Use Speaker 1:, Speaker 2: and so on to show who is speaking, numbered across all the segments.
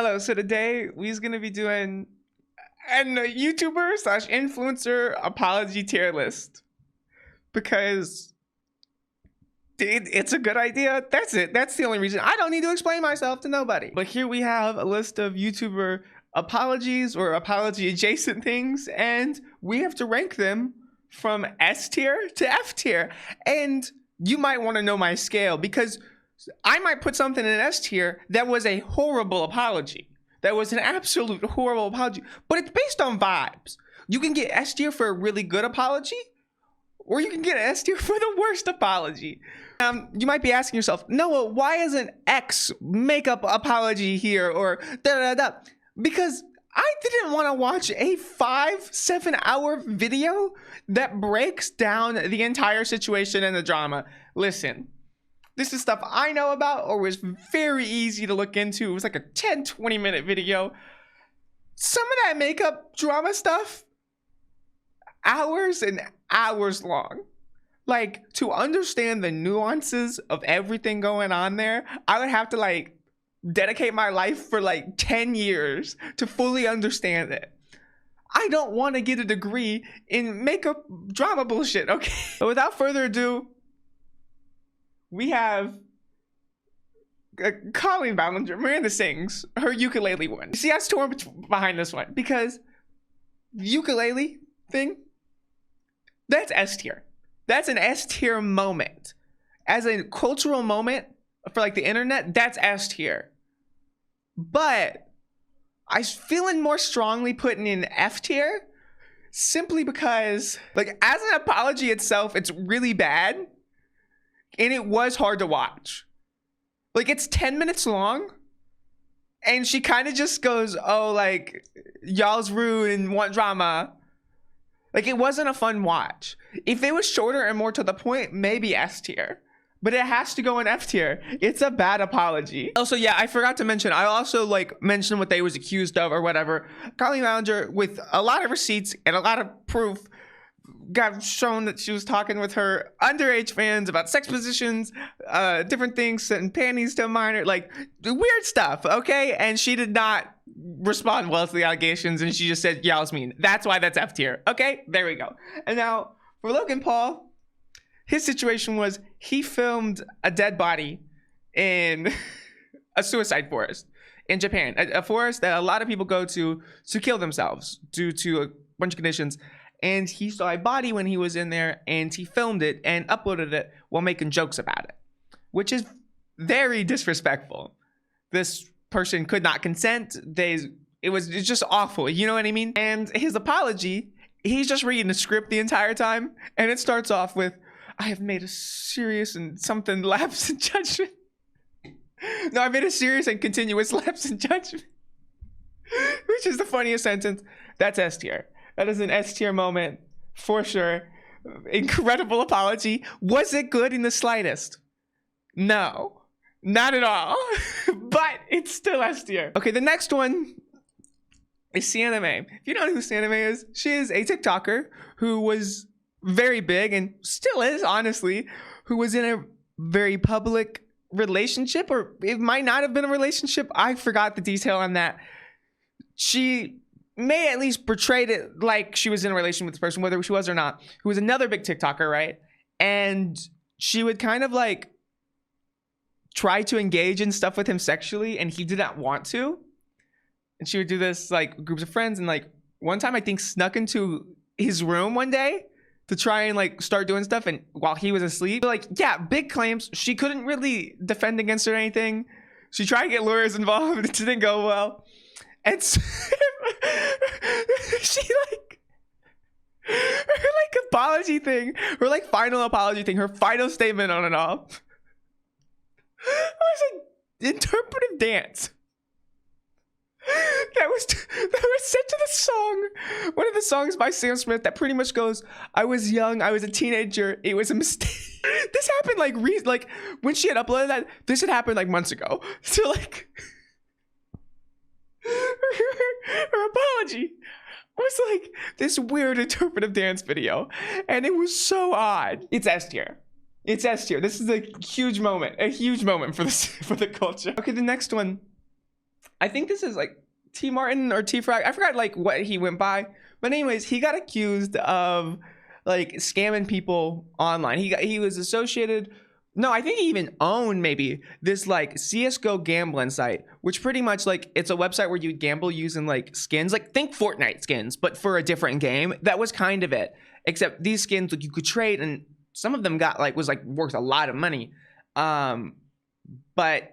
Speaker 1: Hello, so today we's gonna be doing an YouTuber slash influencer apology tier list because it's a good idea. That's it. That's the only reason. I don't need to explain myself to nobody. But here we have a list of YouTuber apologies or apology adjacent things, and we have to rank them from S tier to F tier. And you might want to know my scale because I might put something in S tier that was a horrible apology. That was an absolute horrible apology, but it's based on vibes. You can get S tier for a really good apology, or you can get S tier for the worst apology. You might be asking yourself, Noah, why isn't X makeup apology here or da-da-da? Because I didn't want to watch a 5-7 hour video that breaks down the entire situation and the drama. Listen, this is stuff I know about or was very easy to look into. It was like a 10-20 minute video. Some of that makeup drama stuff, hours and hours long. Like, to understand the nuances of everything going on there, I would have to like dedicate my life for like 10 years to fully understand it. I don't want to get a degree in makeup drama bullshit, okay? But without further ado, we have Colleen Ballinger, Miranda sings her ukulele one. You see, I was torn behind this one because ukulele thing, that's S tier. That's an S tier moment. As a cultural moment for like the internet, that's S tier. But I was feeling more strongly putting in F tier simply because, like, as an apology itself, it's really bad. And it was hard to watch. Like, it's 10 minutes long. And she kind of just goes, oh, like, y'all's rude and want drama. Like, it wasn't a fun watch. If it was shorter and more to the point, maybe S tier. But it has to go in F tier. It's a bad apology. Also, yeah, I forgot to mention, I also like mentioned what they was accused of or whatever. Colleen Ballinger, with a lot of receipts and a lot of proof, got shown that she was talking with her underage fans about sex positions, different things, setting panties to a minor, like weird stuff, okay? And she did not respond well to the allegations, and she just said, yeah, I was mean. That's why that's F tier. Okay, there we go. And now for Logan Paul, his situation was he filmed a dead body in a suicide forest in Japan, a forest that a lot of people go to kill themselves due to a bunch of conditions. And he saw a body when he was in there, and he filmed it and uploaded it while making jokes about it, which is very disrespectful. This person could not consent. It's just awful. You know what I mean? And his apology, he's just reading the script the entire time, and it starts off with, I have made a serious and something lapse in judgment. No, I made a serious and continuous lapse in judgment, which is the funniest sentence. That's S tier. That is an S tier moment for sure. Incredible apology. Was it good in the slightest? No, not at all. But it's still S tier. Okay, the next one is Sienna May. If you don't know who Sienna May is, she is a TikToker who was very big and still is, honestly, who was in a very public relationship, or it might not have been a relationship. I forgot the detail on that. She may at least portrayed it like she was in a relation with this person, whether she was or not, who was another big TikToker, right? And she would kind of like try to engage in stuff with him sexually, and he did not want to. And she would do this like groups of friends, and like one time I think snuck into his room one day to try and like start doing stuff, and while he was asleep. But, like, yeah, big claims. She couldn't really defend against her or anything. She tried to get lawyers involved, it didn't go well. And so, she like, her like apology thing, her like final apology thing, her final statement on it all was an interpretive dance that was set to the song, one of the songs by Sam Smith that pretty much goes, I was young, I was a teenager, it was a mistake. This happened like when she had uploaded that, this had happened like months ago. So like her apology was like this weird interpretive dance video, and it was so odd. It's S tier. It's S tier. This is a huge moment for this for the culture. Okay, the next one I think this is like T Martin or T Frag. I forgot like what he went by. But anyways, he got accused of like scamming people online. He was associated. No, I think he even owned maybe this like CSGO gambling site, which pretty much like it's a website where you gamble using like skins, like think Fortnite skins, but for a different game. That was kind of it. Except these skins like you could trade, and some of them got like was like worth a lot of money. But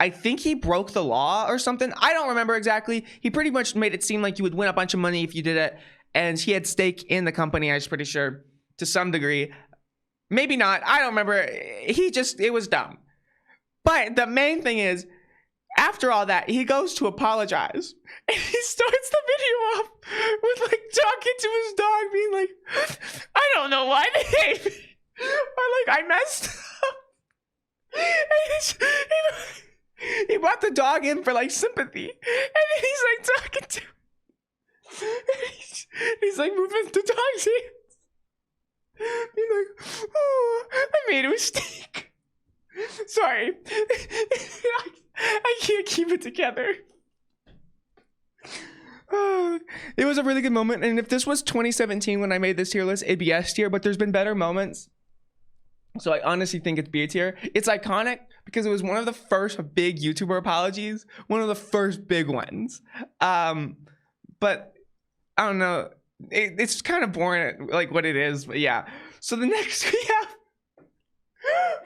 Speaker 1: I think he broke the law or something. I don't remember exactly. He pretty much made it seem like you would win a bunch of money if you did it. And he had stake in the company, I was pretty sure, to some degree. Maybe not. I don't remember. It was dumb. But the main thing is, after all that, he goes to apologize. And he starts the video off with like talking to his dog, being like, I don't know why they hate me. Or like, I messed up. And he brought the dog in for like sympathy. And then he's like talking to him. He's like moving the dog's hands. Being like, oh, I made a mistake. Sorry. I can't keep it together. It was a really good moment. And if this was 2017 when I made this tier list, it'd be S tier, but there's been better moments. So I honestly think it's B tier. It's iconic because it was one of the first big YouTuber apologies. One of the first big ones. But I don't know. It's kind of boring, like what it is, but yeah. So the next we have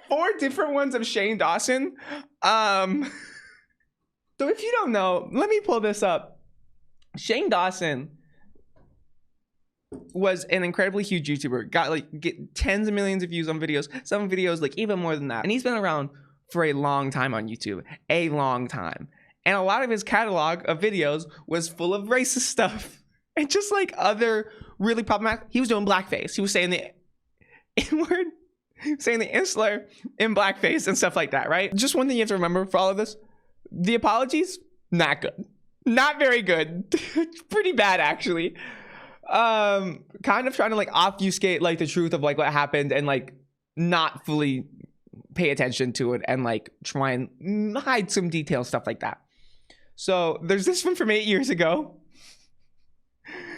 Speaker 1: 4 different ones of Shane Dawson. So if you don't know, let me pull this up. Shane Dawson was an incredibly huge YouTuber. Got get tens of millions of views on videos. Some videos like even more than that. And he's been around for a long time on YouTube. A long time. And a lot of his catalog of videos was full of racist stuff. And just like other really problematic, he was doing blackface. He was saying the N-word, saying the N-slur in blackface and stuff like that, right? Just one thing you have to remember for all of this, the apologies, not good. Not very good. Pretty bad, actually. Kind of trying to like obfuscate like the truth of like what happened and like not fully pay attention to it and like try and hide some details, stuff like that. So there's this one from 8 years ago.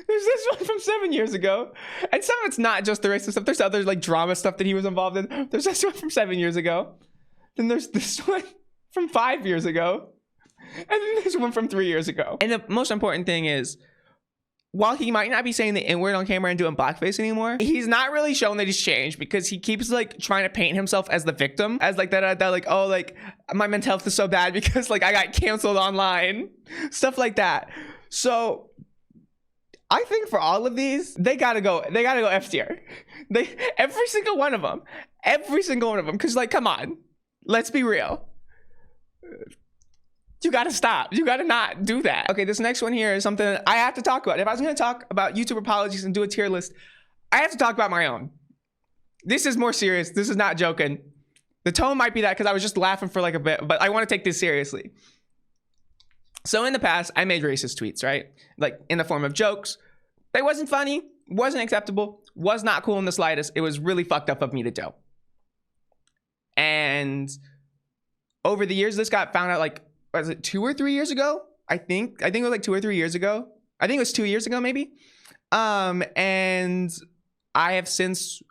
Speaker 1: There's this one from 7 years ago. And some of it's not just the racist stuff. There's other like drama stuff that he was involved in. There's this one from 7 years ago. Then there's this one from 5 years ago. And then there's one from 3 years ago. And the most important thing is, while he might not be saying the N-word on camera and doing blackface anymore, he's not really showing that he's changed because he keeps like trying to paint himself as the victim, as like that like, oh, like my mental health is so bad because like I got canceled online, stuff like that. So I think for all of these, they gotta go F tier. Every single one of them, because like, come on, let's be real. You gotta stop. You gotta not do that. Okay, this next one here is something that I have to talk about. If I was gonna talk about YouTube apologies and do a tier list, I have to talk about my own. This is more serious. This is not joking. The tone might be that because I was just laughing for like a bit, but I want to take this seriously. So in the past, I made racist tweets, right? Like in the form of jokes. They wasn't funny, wasn't acceptable, was not cool in the slightest. It was really fucked up of me to do. And over the years, this got found out like, was it 2 or 3 years ago? I think it was like 2 or 3 years ago. I think it was 2 years ago, maybe. And I have since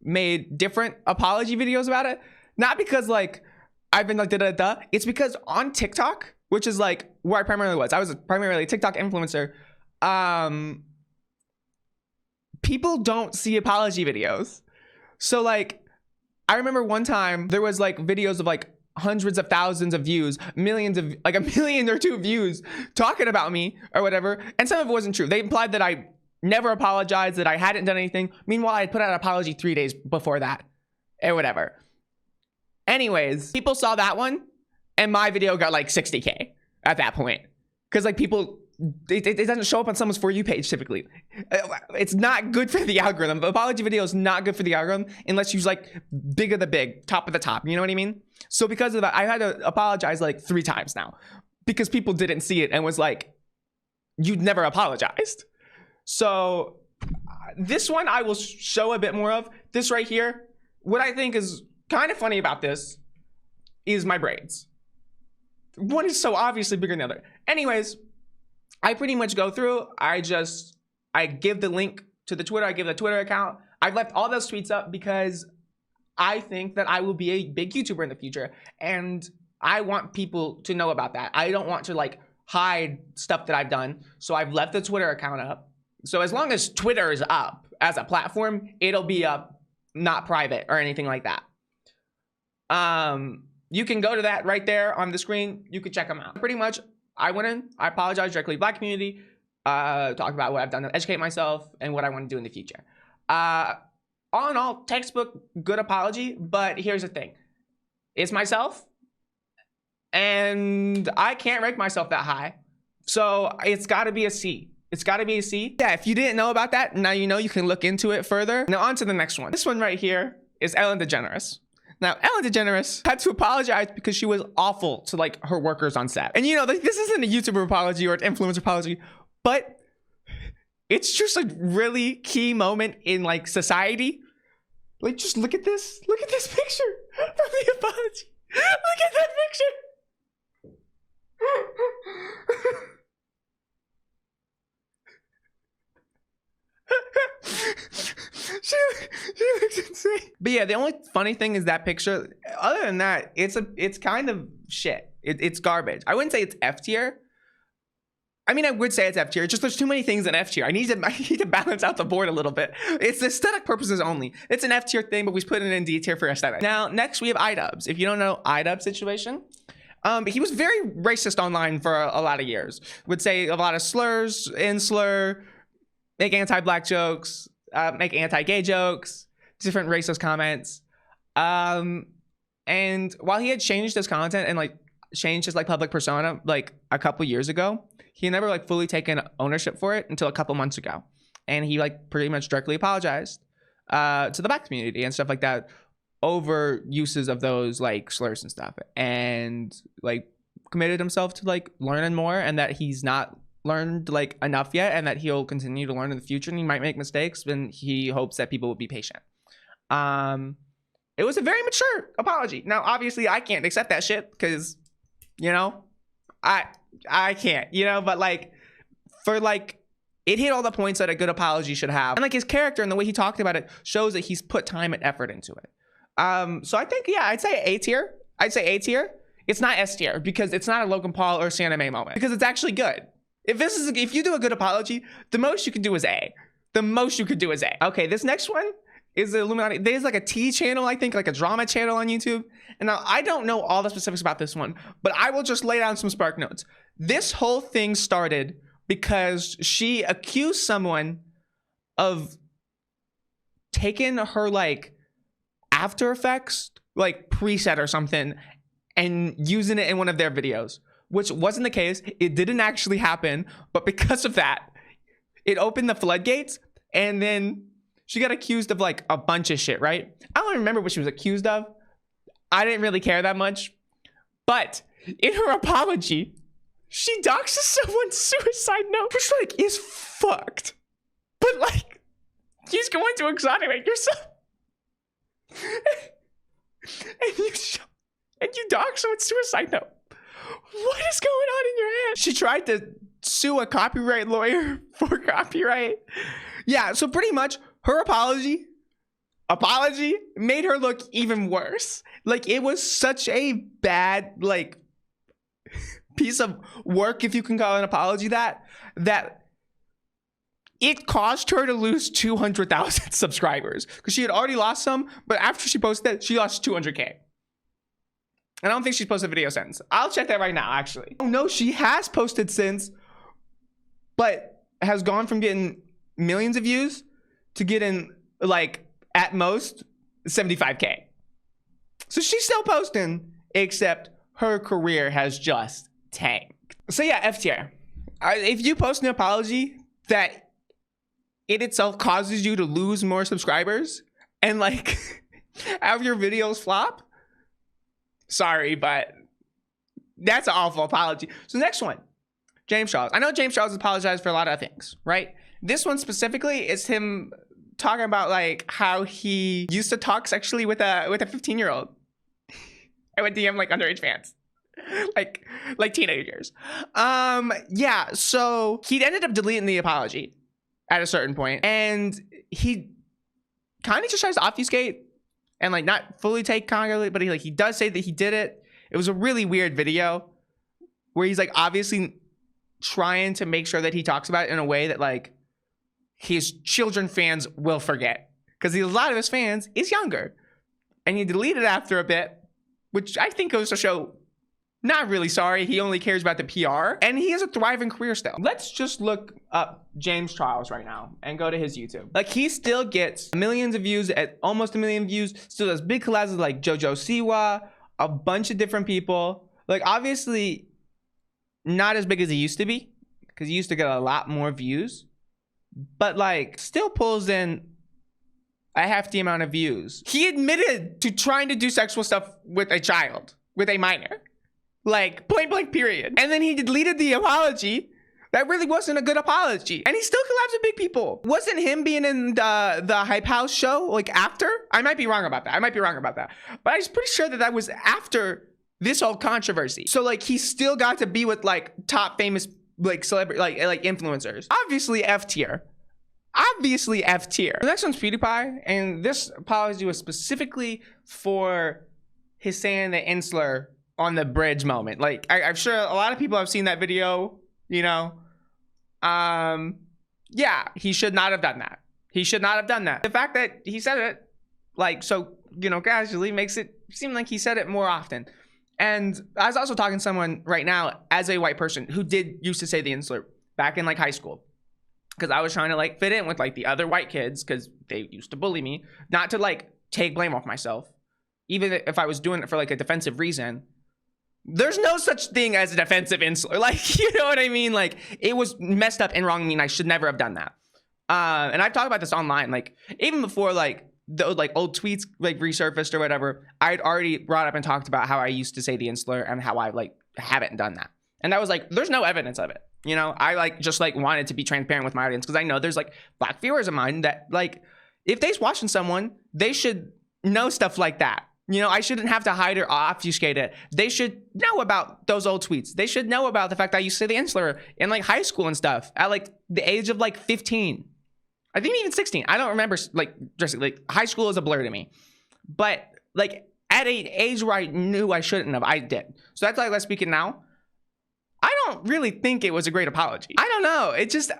Speaker 1: made different apology videos about it. Not because like I've been like da-da-da. It's because on TikTok, which is like where I primarily was. I was primarily a TikTok influencer. People don't see apology videos. So like, I remember one time there was like videos of like hundreds of thousands of views, millions of, like 1 million or 2 views talking about me or whatever. And some of it wasn't true. They implied that I never apologized, that I hadn't done anything. Meanwhile, I had put out an apology 3 days before that or whatever. Anyways, people saw that one and my video got like 60K at that point. Cause like people, it doesn't show up on someone's For You page typically. It's not good for the algorithm. The apology video is not good for the algorithm unless you use like big of the big, top of the top. You know what I mean? So because of that, I had to apologize like 3 times now because people didn't see it and was like, you'd never apologized. So this one I will show a bit more of. This right here, what I think is kind of funny about this is my braids. one is so obviously bigger than the other. Anyways, I pretty much go through, I give the link to the Twitter, I give the Twitter account. I've left all those tweets up because I think that I will be a big YouTuber in the future, and I want people to know about that. I don't want to like hide stuff that I've done, so I've left the Twitter account up. So as long as Twitter is up as a platform, it'll be up, not private or anything like that. You can go to that right there on the screen. You can check them out. Pretty much, I went in, I apologized directly to the Black community, talk about what I've done to educate myself and what I want to do in the future. All in all, textbook good apology, but here's the thing. It's myself, and I can't rank myself that high. So it's gotta be a C. It's gotta be a C. Yeah, if you didn't know about that, now you know. You can look into it further. Now on to the next one. This one right here is Ellen DeGeneres. Now, Ellen DeGeneres had to apologize because she was awful to like her workers on set. And you know, this isn't a YouTuber apology or an influencer apology, but it's just a really key moment in like society. Like, just look at this. Look at this picture from the apology. Look at that picture. she looks insane. But yeah, the only funny thing is that picture. Other than that, it's kind of shit. It's garbage. I wouldn't say it's F tier. I mean, I would say it's F tier. Just there's too many things in F tier. I need to balance out the board a little bit. It's aesthetic purposes only. It's an F tier thing, but we put it in D tier for aesthetic. Now, next we have iDubbbz. If you don't know iDubbbz situation, he was very racist online for a lot of years. Would say a lot of slurs, slur, make anti-black jokes, make anti-gay jokes, different racist comments. And while he had changed his content and like changed his like public persona like a couple years ago, he never like fully taken ownership for it until a couple months ago. And he like pretty much directly apologized to the Black community and stuff like that over uses of those like slurs and stuff, and like committed himself to like learning more, and that he's not learned like enough yet, and that he'll continue to learn in the future, and he might make mistakes, and he hopes that people will be patient. It was a very mature apology. Now, obviously, I can't accept that shit because, you know, I can't, you know, but like for like it hit all the points that a good apology should have, and like his character and the way he talked about it shows that he's put time and effort into it. So I think, yeah, I'd say A tier. I'd say A tier. It's not S tier because it's not a Logan Paul or Santa May moment, because it's actually good. If you do a good apology, the most you can do is A. The most you could do is A. Okay, this next one is the Illuminati. There's like a T channel, I think, like a drama channel on YouTube. And now I don't know all the specifics about this one, but I will just lay down some spark notes. This whole thing started because she accused someone of taking her like After Effects like preset or something and using it in one of their videos, which wasn't the case. It didn't actually happen, but because of that, it opened the floodgates, and then she got accused of like a bunch of shit, right? I don't remember what she was accused of. I didn't really care that much, but in her apology, she doxes someone's suicide note, which like is fucked. But like, he's going to exonerate yourself. and you dox someone's suicide note. What is going on in your head? She tried to sue a copyright lawyer for copyright. Yeah, so pretty much her apology made her look even worse. Like, it was such a bad like piece of work, if you can call an apology that it caused her to lose 200,000 subscribers, because she had already lost some, but after she posted that, she lost 200K. I don't think she's posted a video since. I'll check that right now, actually. Oh no, she has posted since, but has gone from getting millions of views to getting like at most 75K. So she's still posting, except her career has just tanked. So yeah, F tier. If you post an apology that it itself causes you to lose more subscribers and like have your videos flop, sorry, but that's an awful apology. So next one, James Charles. I know James Charles apologized for a lot of things, right? This one specifically is him talking about like how he used to talk sexually with a 15-year-old and would DM like underage fans. like teenagers. Yeah, so he ended up deleting the apology at a certain point, and he kind of just tries to obfuscate and like not fully take accountability, but he does say that he did it. It was a really weird video where he's like obviously trying to make sure that he talks about it in a way that like his children fans will forget, because a lot of his fans is younger, and he deleted it after a bit, which I think goes to show not really sorry. He only cares about the PR, and he has a thriving career still. Let's just look up James Charles right now and go to his YouTube. Like, he still gets millions of views, at almost 1 million views, still does big collabs with like JoJo Siwa, a bunch of different people. Like, obviously not as big as he used to be, because he used to get a lot more views, but like still pulls in a hefty amount of views. He admitted to trying to do sexual stuff with a child, with a minor. Like, point blank period. And then he deleted the apology. That really wasn't a good apology. And he still collabs with big people. Wasn't him being in the Hype House show like after? I might be wrong about that. But I'm pretty sure that that was after this whole controversy. So like, he still got to be with like top famous like celebrity, like influencers. Obviously F tier. Obviously F tier. The next one's PewDiePie, and this apology was specifically for his saying the insular on the bridge moment. Like, I'm sure a lot of people have seen that video, you know. Yeah, he should not have done that. He should not have done that. The fact that he said it, like, so, you know, casually makes it seem like he said it more often. And I was also talking to someone right now as a white person who used to say the insular back in like high school, because I was trying to like fit in with like the other white kids, because they used to bully me, not to like take blame off myself, even if I was doing it for like a defensive reason. There's no such thing as a defensive insular. Like, you know what I mean? Like, it was messed up and wrong. I mean, I should never have done that. And I've talked about this online, like even before like those like old tweets like resurfaced or whatever. I'd already brought up and talked about how I used to say the insular and how I like haven't done that. And I was like, there's no evidence of it. You know, I like just like wanted to be transparent with my audience, because I know there's like black viewers of mine that like, if they're watching someone, they should know stuff like that. You know, I shouldn't have to hide or obfuscate it. They should know about those old tweets. They should know about the fact that I used to say the insular in like high school and stuff at like the age of like 15. I think even 16. I don't remember, like, just like high school is a blur to me. But like at an age where I knew I shouldn't have, I did. So that's like, let's speak it now. I don't really think it was a great apology. I don't know. It just,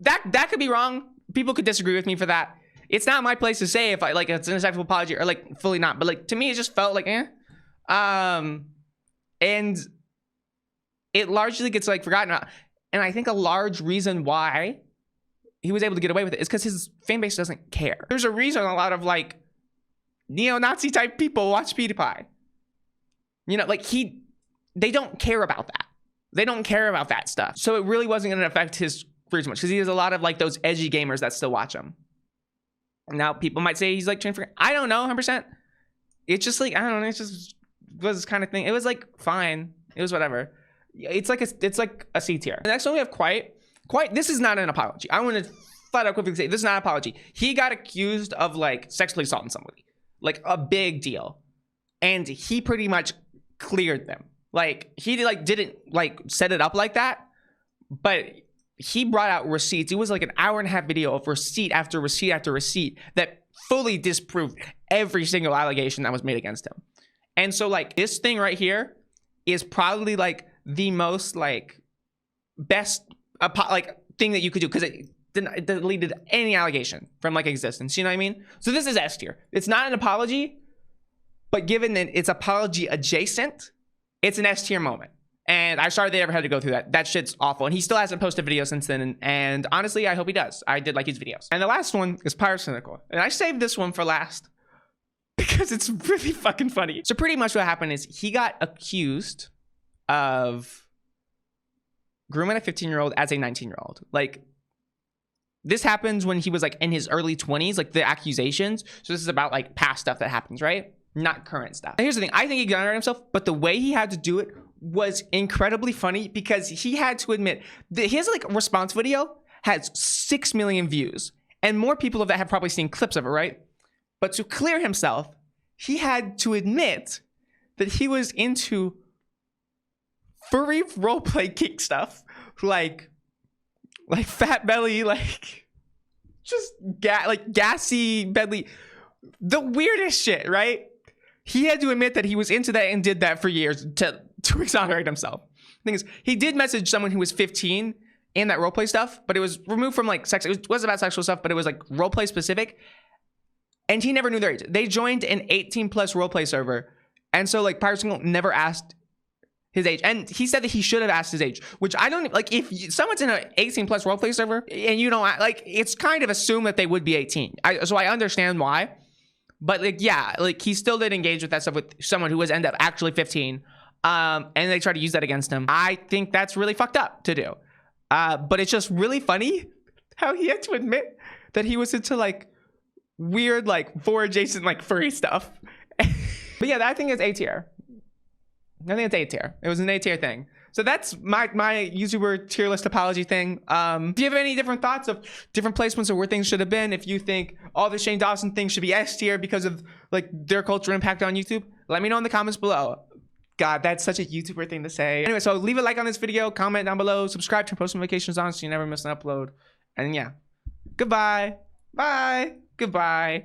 Speaker 1: that could be wrong. People could disagree with me for that. It's not my place to say if I like it's an acceptable apology or like fully not. But like, to me, it just felt like and it largely gets like forgotten about. And I think a large reason why he was able to get away with it is because his fan base doesn't care. There's a reason a lot of like neo-Nazi type people watch PewDiePie. You know, like they don't care about that. They don't care about that stuff. So it really wasn't going to affect his career too much, because he has a lot of like those edgy gamers that still watch him. Now people might say he's like trying to, I don't know 100%. It's just like, I don't know, it just was this kind of thing. It was like fine. It was whatever. It's like a C tier. The next one we have Quiet. This is not an apology. I want to flat out quickly say this is not an apology. He got accused of like sexually assaulting somebody, like a big deal, and he pretty much cleared them. Like, he like didn't like set it up like that, but he brought out receipts. It was like an 1.5-hour video of receipt after receipt after receipt that fully disproved every single allegation that was made against him. And so like this thing right here is probably like the most like best like thing that you could do, because it deleted any allegation from like existence. You know what I mean? So this is S tier. It's not an apology, but given that it's apology adjacent, it's an S tier moment. And I'm sorry they ever had to go through that. That shit's awful. And he still hasn't posted a video since then. And honestly, I hope he does. I did like his videos. And the last one is Pyrocynical. And I saved this one for last because it's really fucking funny. So pretty much what happened is he got accused of grooming a 15-year-old as a 19-year-old. Like, this happens when he was like in his early 20s, like the accusations. So this is about like past stuff that happens, right? Not current stuff. And here's the thing. I think he got on himself, but the way he had to do it was incredibly funny, because he had to admit that his like response video has 6 million views, and more people of that have probably seen clips of it, right? But to clear himself, he had to admit that he was into furry roleplay kink stuff, like fat belly, like just gassy belly, the weirdest shit, right? He had to admit that he was into that and did that for years to exonerate himself. The thing is, he did message someone who was 15 in that roleplay stuff, but it was removed from like sex. It was about sexual stuff, but it was like roleplay specific. And he never knew their age. They joined an 18 plus roleplay server. And so like Pirate Single never asked his age. And he said that he should have asked his age, which I don't like. If someone's in an 18 plus roleplay server and you don't like, it's kind of assumed that they would be 18. So I understand why. But like, yeah, like he still did engage with that stuff with someone who was ended up actually 15. And they tried to use that against him. I think that's really fucked up to do. But it's just really funny how he had to admit that he was into like weird, like vor adjacent, like furry stuff. But yeah, I think it's A tier. I think it's A tier. It was an A tier thing. So that's my YouTuber tier list apology thing. Do you have any different thoughts of different placements of where things should have been? If you think all the Shane Dawson things should be S tier because of like their cultural impact on YouTube, let me know in the comments below. God, that's such a YouTuber thing to say. Anyway, so leave a like on this video, comment down below, subscribe to post notifications on so you never miss an upload. And yeah, goodbye. Bye. Goodbye.